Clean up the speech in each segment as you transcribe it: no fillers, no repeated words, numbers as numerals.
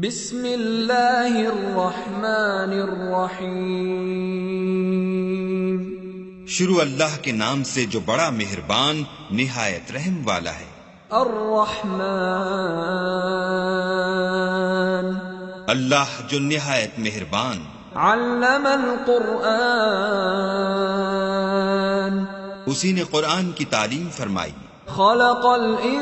بسم اللہ الرحمن الرحیم۔ شروع اللہ کے نام سے جو بڑا مہربان نہایت رحم والا ہے۔ الرحمن، اللہ جو نہایت مہربان۔ علم القرآن، اسی نے قرآن کی تعلیم فرمائی۔ خلق الانسان،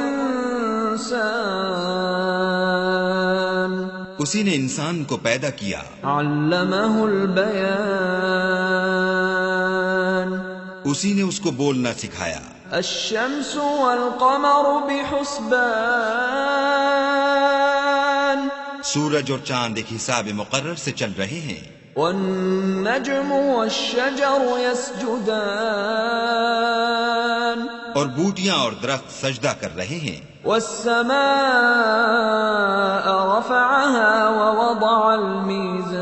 اسی نے انسان کو پیدا کیا۔ علمہ البیان، اسی نے اس کو بولنا سکھایا۔ الشمس والقمر بحسبان، سورج اور چاند ایک حساب مقرر سے چل رہے ہیں۔ والنجم والشجر يسجدان، اور بوٹیاں اور درخت سجدہ کر رہے ہیں۔ والسماء رفعها ووضع الميزان،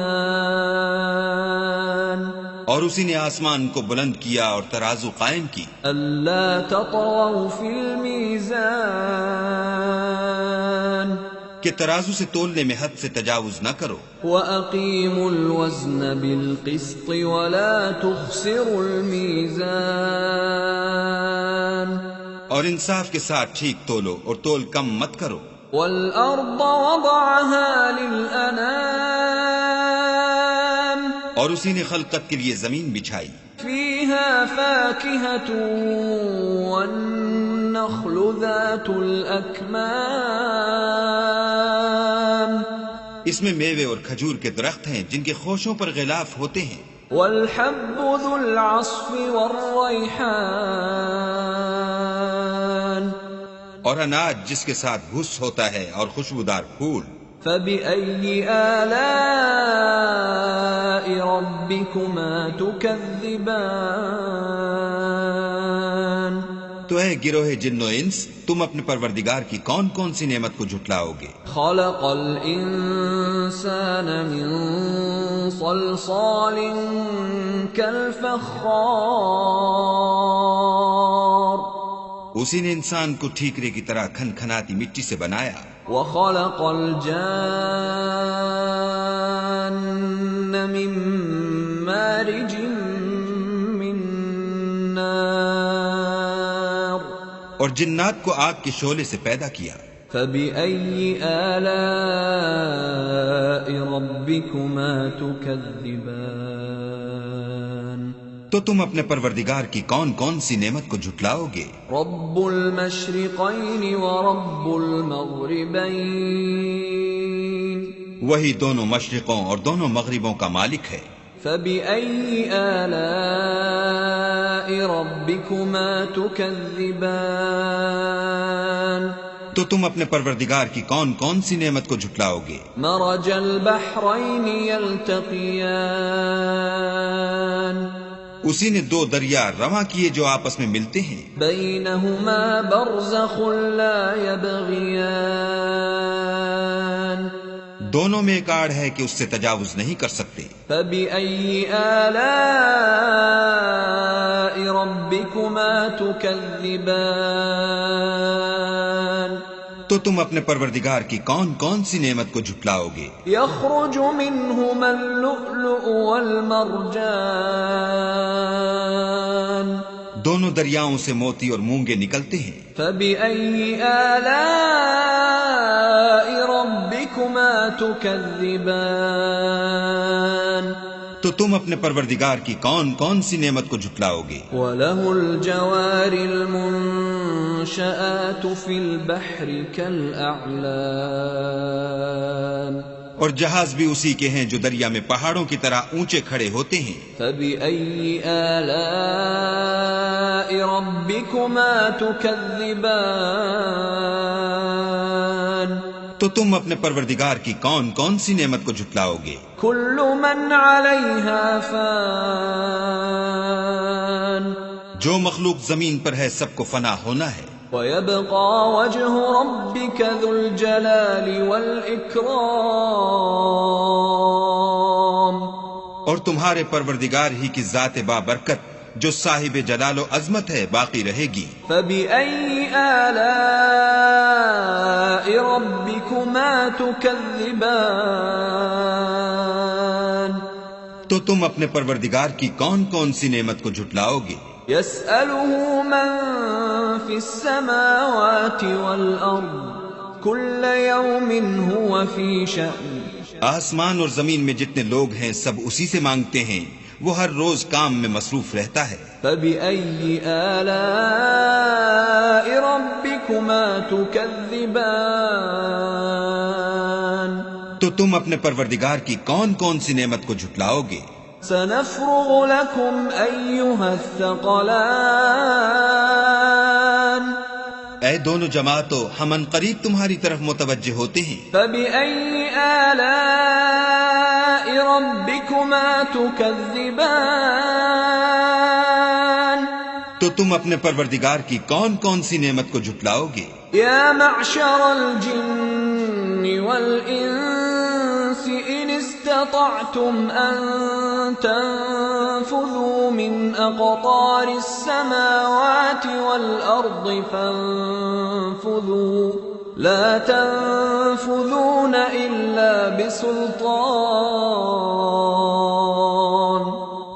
اور اسی نے آسمان کو بلند کیا اور ترازو قائم کی۔ ألا تطغوا في الميزان، کہ ترازو سے تولنے میں حد سے تجاوز نہ کرو۔ وَأَقِيمُوا الْوَزْنَ بِالْقِسْطِ وَلَا تُخْسِرُوا الْمِيزَانَ، اور انصاف کے ساتھ ٹھیک تولو اور تول کم مت کرو۔ وَالْأَرْضَ وَضَعَهَا لِلْأَنَامِ، اور اسی نے خلقت کے لیے زمین بچھائی۔ فِيهَا فَاكِهَةٌ وَالنَّخْلُ ذَاتُ الْأَكْمَامِ، اس میں میوے اور کھجور کے درخت ہیں جن کے خوشوں پر غلاف ہوتے ہیں۔ وَالْحَبُّ ذُو الْعَصْفِ وَالرَّيْحَانِ، اور اناج جس کے ساتھ بھس ہوتا ہے اور خوشبودار پھول۔ فَبِأَيِّ آلَاءِ رَبِّكُمَا تُكَذِّبَانِ، تو اے گروہ جن و انس، تم اپنے پروردگار کی کون کون سی نعمت کو جھٹلاؤ گے؟ خَلَقَ الْإِنسَانَ مِنْ صَلْصَالٍ كَالْفَخَّارِ، اسی نے انسان کو ٹھیکرے کی طرح کھن کھناتی مٹی سے بنایا۔ وَخَلَقَ الْجَانَّ مِن مَّارِجٍ مِّن نَّارٍ، اور جنات کو آگ کے شعلے سے پیدا کیا۔ فَبِأَيِّ آلَاءِ رَبِّكُمَا تُكَذِّبَانِ، تو تم اپنے پروردگار کی کون کون سی نعمت کو جھٹلاؤ گے؟ رَبُّ الْمَشْرِقَيْنِ وَرَبُّ الْمَغْرِبَيْنِ، وہی دونوں مشرقوں اور دونوں مغربوں کا مالک ہے۔ فَبِأَيِّ آلَاءِ رَبِّكُمَا تُكَذِّبَانِ، تو تم اپنے پروردگار کی کون کون سی نعمت کو جھٹلاؤ گے؟ مَرَجَ الْبَحْرَيْنِ يَلْتَقِيَانِ، اسی نے دو دریا رواں کیے جو آپس میں ملتے ہیں۔ بَيْنَهُمَا بَرْزَخٌ لَا يَبْغِيَانِ، دونوں میں ایک آڑ ہے کہ اس سے تجاوز نہیں کر سکتے۔ فَبِأَيِّ آلَاءِ رَبِّكُمَا تُكَذِّبَانِ، تو تم اپنے پروردگار کی کون کون سی نعمت کو جھٹلاؤ گے؟ يَخْرُجُ مِنْهُمَا اللُّؤْلُؤُ وَالْمَرْجَانُ، دونوں دریاؤں سے موتی اور مونگے نکلتے ہیں۔ فَبِأَيِّ آلَاءِ رَبِّكُمَا تُكَذِّبَانِ، تو تم اپنے پروردگار کی کون کون سی نعمت کو جھٹلاؤ گے؟ وَلَهُ الْجَوَارِ الْمُنشَآتُ فِي الْبَحْرِ كَالْأَعْلَامِ، اور جہاز بھی اسی کے ہیں جو دریا میں پہاڑوں کی طرح اونچے کھڑے ہوتے ہیں۔ فَبِأَيِّ آلَاءِ رَبِّكُمَا تُكَذِّبَانِ، تو تم اپنے پروردگار کی کون کون سی نعمت کو جھٹلاؤ گے؟ كُلُّ مَنْ عَلَيْهَا فَانٍ، جو مخلوق زمین پر ہے سب کو فنا ہونا ہے۔ وَيَبْقَى وَجْهُ رَبِّكَ ذُو الْجَلَالِ وَالْإِكْرَامِ، اور تمہارے پروردگار ہی کی ذات بابرکت جو صاحب جلال و عظمت ہے باقی رہے گی۔ فبأي آلاء ربكما تكذبان تو تم اپنے پروردگار کی کون کون سی نعمت کو جھٹلاؤ گے؟ يسأله من في السماوات والأرض كل يوم هو في شأن آسمان اور زمین میں جتنے لوگ ہیں سب اسی سے مانگتے ہیں، وہ ہر روز کام میں مصروف رہتا ہے۔ فبأي آلاء ربكما تكذبان تو تم اپنے پروردگار کی کون کون سی نعمت کو جھٹلاؤ گے؟ سنفرغ لكم أيها الثقلان اے دونوں جماعتوں، ہم عنقریب تمہاری طرف متوجہ ہوتے ہیں۔ فبأي آلاء ربكما تكذبان تو تم اپنے پروردگار کی کون کون سی نعمت کو جھٹلاؤ گے؟ يا معشر الجن والإنس إن استطعتم أن تنفذوا من أقطار السماوات والأرض فانفذوا لا تنفذون إلا بسلطان۔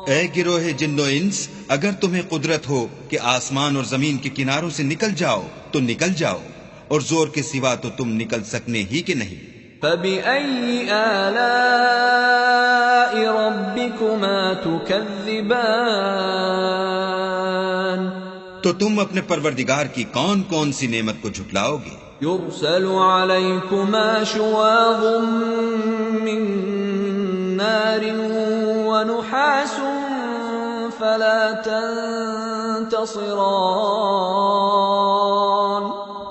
اے گروہ جن و انس، اگر تمہیں قدرت ہو کہ آسمان اور زمین کے کناروں سے نکل جاؤ تو نکل جاؤ، اور زور کے سوا تو تم نکل سکنے ہی کہ نہیں۔ فبأي آلاء ربكما تكذبان تو تم اپنے پروردگار کی کون کون سی نعمت کو جھٹلاؤ گے؟ يرسل عليكما شواظ من نار ونحاس فلا تنتصران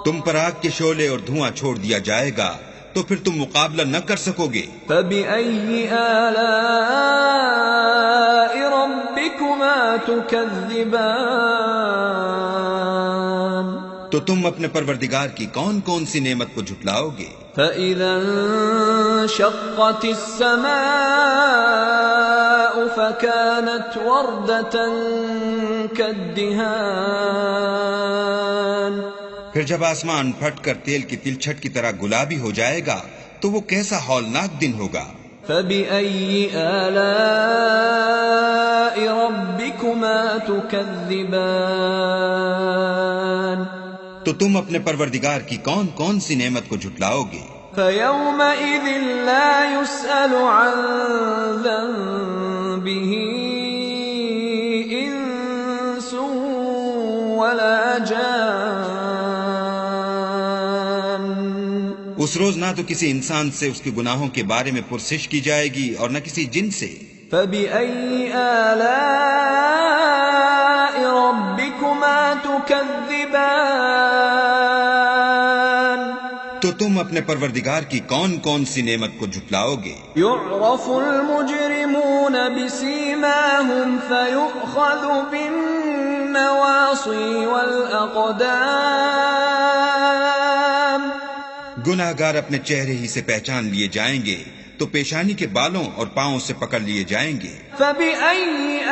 تم پر آگ کے شعلے اور دھواں چھوڑ دیا جائے گا تو پھر تم مقابلہ نہ کر سکو گے۔ فبأي آلاء ربكما تكذبان تو تم اپنے پروردگار کی کون کون سی نعمت کو جھٹلاؤ گے؟ فإذا انشقت السماء فكانت وردة كالدهان پھر جب آسمان پھٹ کر تیل کی تلچھٹ کی طرح گلابی ہو جائے گا تو وہ کیسا ہولناک دن ہوگا۔ فبأي آلاء ربكما تكذبان تو تم اپنے پروردگار کی کون کون سی نعمت کو جھٹلاؤ گے؟ فيومئذ لا يسأل عن ذنبه إنس ولا جان اس روز نہ تو کسی انسان سے اس کے گناہوں کے بارے میں پرسش کی جائے گی اور نہ کسی جن سے۔ فبأي آلاء ربكما تكذبان تو تم اپنے پروردگار کی کون کون سی نعمت کو جھٹلاؤ گے؟ يعرف المجرمون بسيماهم فيؤخذ بالنواصي والأقدام گناہ گار اپنے چہرے ہی سے پہچان لیے جائیں گے تو پیشانی کے بالوں اور پاؤں سے پکڑ لیے جائیں گے۔ فبأي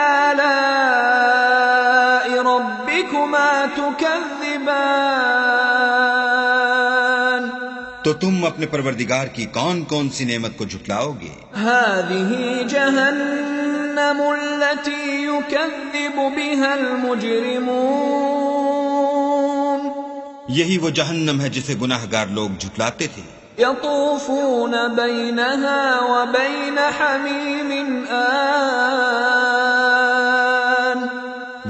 آلاء ربكما تكذبان تو تم اپنے پروردگار کی کون کون سی نعمت کو جھٹلاؤ گے؟ هذه جهنم التي يكذب بها المجرمون یہی وہ جہنم ہے جسے گناہ گار لوگ جھٹلاتے تھے۔ يطوفون بينها وبين حميم آن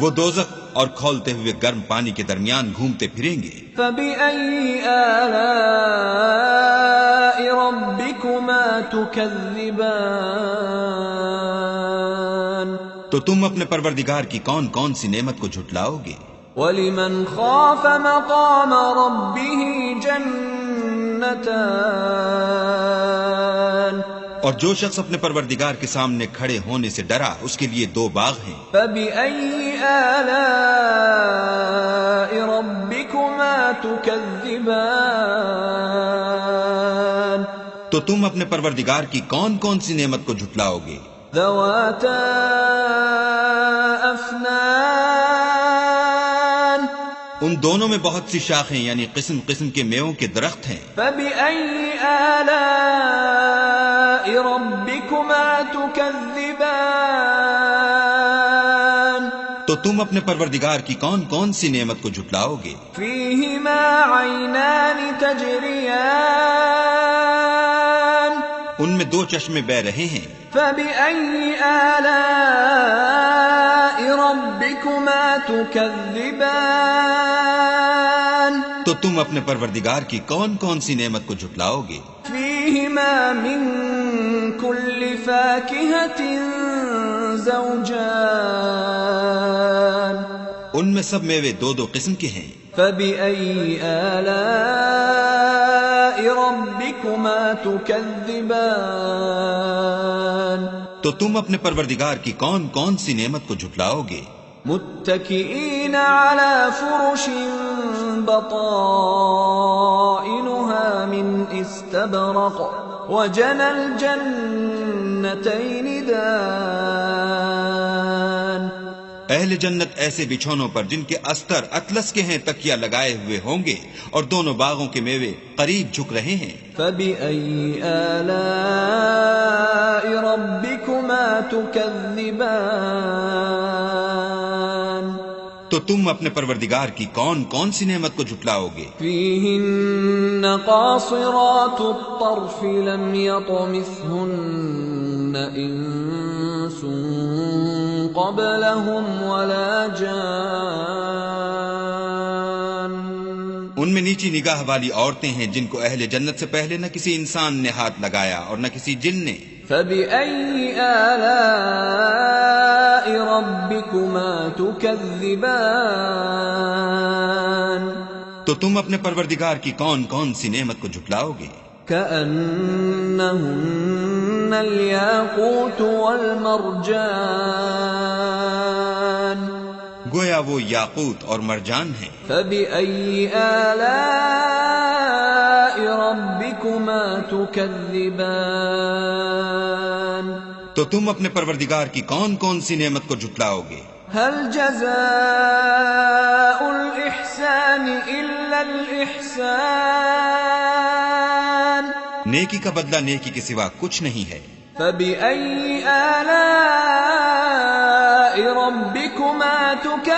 وہ دوزخ اور کھولتے ہوئے گرم پانی کے درمیان گھومتے پھریں گے۔ فبأي آلاء ربكما تكذبان تو تم اپنے پروردگار کی کون کون سی نعمت کو جھٹلاؤ گے؟ ولمن خاف مقام ربه جنتان اور جو شخص اپنے پروردگار کے سامنے کھڑے ہونے سے ڈرا اس کے لیے دو باغ ہیں۔ فبأي آلاء ربكما تكذبان تو تم اپنے پروردگار کی کون کون سی نعمت کو جھٹلاؤ گے؟ ذواتا افنان ان دونوں میں بہت سی شاخیں یعنی قسم قسم کے میووں کے درخت ہیں. فبأي آلاء ربكما تكذبان تو تم اپنے پروردگار کی کون کون سی نعمت کو جھٹلاؤ گے؟ فيهما عينان تجريان ان میں دو چشمے بہ رہے ہیں. فبأي آلاء ربكما تكذبان تو تم اپنے پروردگار کی کون کون سی نعمت کو جھٹلاؤ گے؟ فيهما من كل فاكهة زوجان ان میں سب میوے دو دو قسم کے ہیں. فبأي آلاء ربكما تكذبان تو تم اپنے پروردگار کی کون کون سی نعمت کو جھٹلاؤ گے؟ متكئين على فرش بطائنها من استبرق وجنى الجنتين دان اہل جنت ایسے بچھونوں پر جن کے استر اطلس کے ہیں تکیہ لگائے ہوئے ہوں گے اور دونوں باغوں کے میوے قریب جھک رہے ہیں. فبأي آلاء ربكما تكذبان تو تم اپنے پروردگار کی کون کون سی نعمت کو جھٹلاؤ گے؟ فيهن قاصرات الطرف لم يطمثهن إنس قبلهم ولا جان ان میں نیچی نگاہ والی عورتیں ہیں جن کو اہل جنت سے پہلے نہ کسی انسان نے ہاتھ لگایا اور نہ کسی جن نے. فبأي آلاء ربكما تكذبان تو تم اپنے پروردگار کی کون کون سی نعمت کو جھٹلاؤ گے؟ كأنهن الياقوت والمرجان گویا وہ یاقوت اور مرجان ہیں. فبأي آلاء ربكما تكذبان تو تم اپنے پروردگار کی کون کون سی نعمت کو جھٹلاؤ گے؟ هل جزاء الإحسان إلا الإحسان نیکی کا بدلہ نیکی کے سوا کچھ نہیں ہے. فبأي آلاء ربكما تكذبان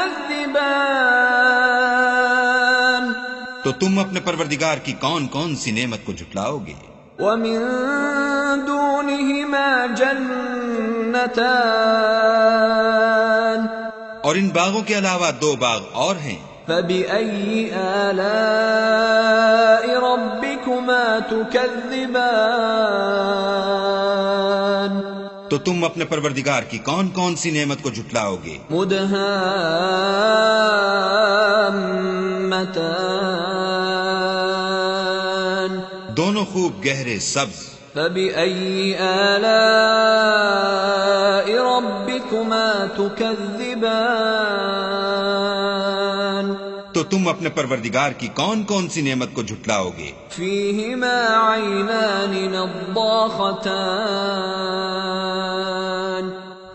تو تم اپنے پروردگار کی کون کون سی نعمت کو جھٹلاؤ گے؟ ومن دونهما جنتان اور ان باغوں کے علاوہ دو باغ اور ہیں. فبأي آلاء ربكما تكذبان تو تم اپنے پروردگار کی کون کون سی نعمت کو جھٹلاؤ گے؟ مدهامتان دونوں خوب گہرے سبز. فبأي آلاء ربكما تكذبان تو تم اپنے پروردگار کی کون کون سی نعمت کو جھٹلاؤ گے؟ فيهما عينان نضاختان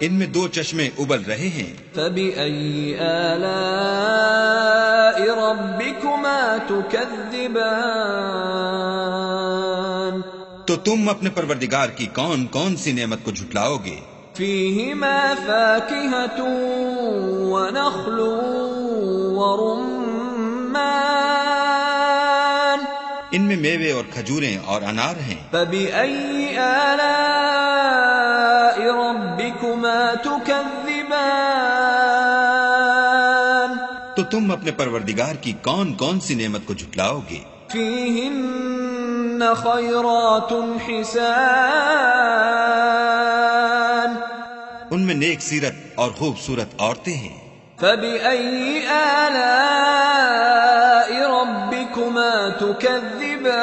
ان میں دو چشمے ابل رہے ہیں. فبأي آلاء ربكما تكذبان تو تم اپنے پروردگار کی کون کون سی نعمت کو جھٹلاؤ گے؟ فيهما فاكهة ونخل ورمان ان میں میوے اور کھجوریں اور انار ہیں. فبأي آلاء ربكما تكذبان تو تم اپنے پروردگار کی کون کون سی نعمت کو جھٹلاؤ گے؟ فيهن خيرات حسان ان میں نیک سیرت اور خوبصورت عورتیں ہیں. فبأي آلاء ربكما تكذبان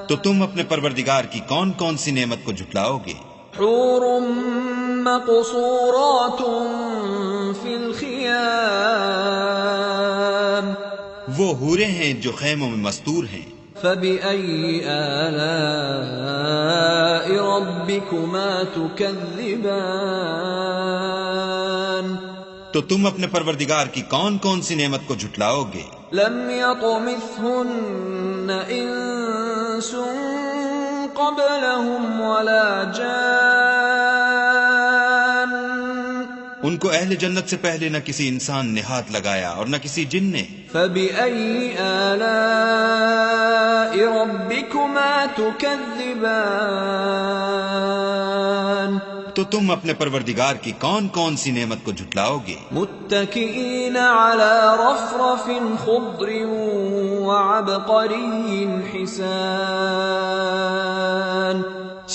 تو تم اپنے پروردگار کی کون کون سی نعمت کو جھٹلاؤ گے؟ حور مقصورات في الخيام وہ حوریں ہیں جو خیموں میں مستور ہیں. فبأي آلاء ربكما تكذبان تو تم اپنے پروردگار کی کون کون سی نعمت کو جھٹلاؤ گے؟ لم يطمثهن انس قبلهم ولا جان ان کو اہل جنت سے پہلے نہ کسی انسان نے ہاتھ لگایا اور نہ کسی جن نے. فبأي آلاء ربكما تكذبان تو تم اپنے پروردگار کی کون کون سی نعمت کو جھٹلاؤ گے؟ متكئين على رفرف خضر وعبقري حسان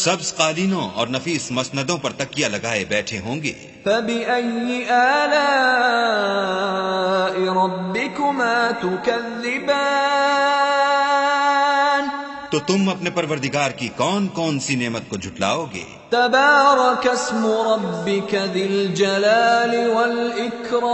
سبز قالینوں اور نفیس مسندوں پر تکیہ لگائے بیٹھے ہوں گے. فبأي آلاء ربكما تكذبان تو تم اپنے پروردگار کی کون کون سی نعمت کو جھٹلاؤ گے؟ تبارك اسم ربك ذي الجلال والإكرام